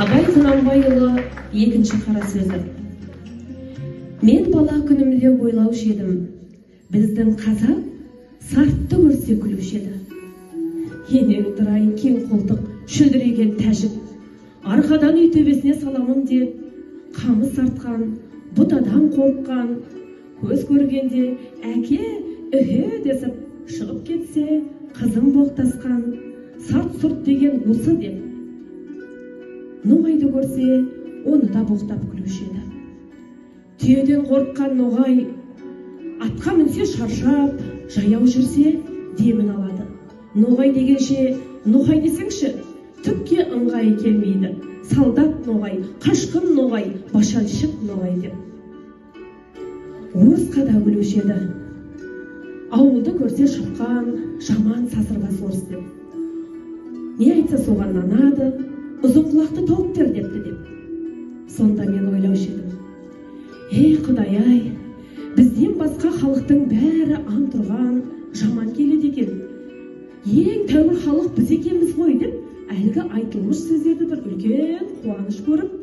Абай Құнанбайұлы екінші қара сөзі. Мен бала күнімде ойлаушы едім, біздің қазақ сартты көрсе күлуші еді. Енең тұрайын кең қолтық шөлдіреген тәжік, арқадан үй төбесіне саламын деп, қамыс артқан, бұтадан қорыққан, көз көргенде әке үхе десіп шығып кетсе, қызым боқтасқан, сарт-сұрт деген осы деп. Ноғайды көрсе, оны да боқтап күлуші еді. Түйеден қорыққан ноғай, атқа мінсе шаршап, жаяу жүрсе демін алады. Ноғай дегенше, ноғай десеңші, түкке ыңғайы келмейді. Солдат ноғай, қашқын ноғай, башаншық ноғай деп. Орысқа да күлуші еді. Ауылды көрсе шапқан, жаман сасырбас орыс деп. Не айтса соған нанады, ұзын құлақты тауыптер депті деп. Сонда мен ойлаушы едім. Ей Құдай-ай, бізден басқа халықтың бәрі аң тұрған, жаман келеді екен. Ең тәуір халық біз екенбіз ғой деп, әлгі айтылмыш сөздерді бір үлкен қуаныш көріп,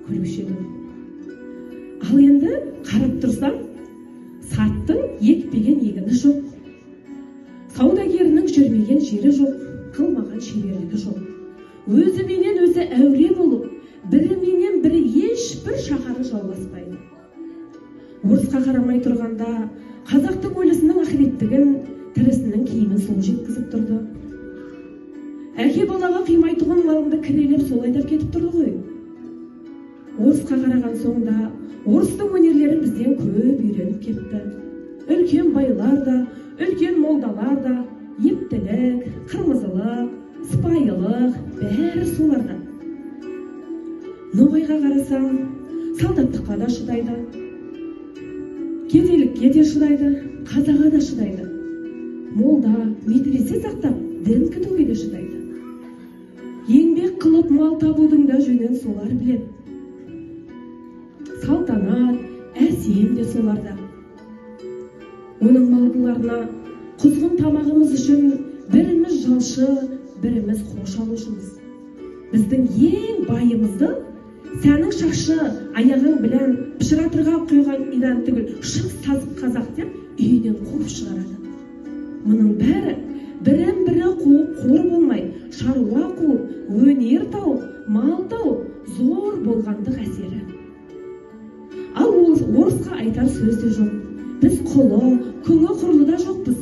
күлуші едім. Ал енді қарап тұрсам, саттың екпеген егіні жоқ. Саудагерінің жүрмеген жері жоқ, қылмаған шеберлігі жоқ. Өзіменен өзі әуре болып, біріменен бірі ешбір шаһары жауласпайды. Орысқа қарамай тұрғанда, қазақтың өлісінің ақыреттігін, тірісінің киімін сол жеткізіп тұрды. Әке балаға қимайтұғын малыңды кірелеп сол айдап кетіп тұрды ғой. Орысқа қараған соңда, орыстың өнерлері бізден көп үйреніп кетті. Үлкен байлар да, үлкен молдалар да, ептілік, қырмызылық, сыпайылық, бәрі соларда. Ноғайға қарасаң, солдаттыққа да шыдайды, кедейлікке де шыдайды, қазаға да шыдайды. Молда, медресе сақтап, дін күтуге де шыдайды. Еңбек қылып мал табудың да жөнін солар біледі. Салтанат, әсем де соларда. Оның малдыларына құзғын тамағымыз үшін біріміз жалшы, біріміз хош алушымыз. Біздің ең байымызды сәнің шашы, аяғың білән пішіратырға қойған иран түгіл шық сазық қазақ деп үйінен қуып шығарады. Мұның бәрі бірін-бірі қуып қор болмай, шаруа қуып, өнер тауып, мал тауып, зор болғандық әсері. Ал орысқа айтар сөз де жоқ. Біз құлы, күңі құрлы да жоқпыз.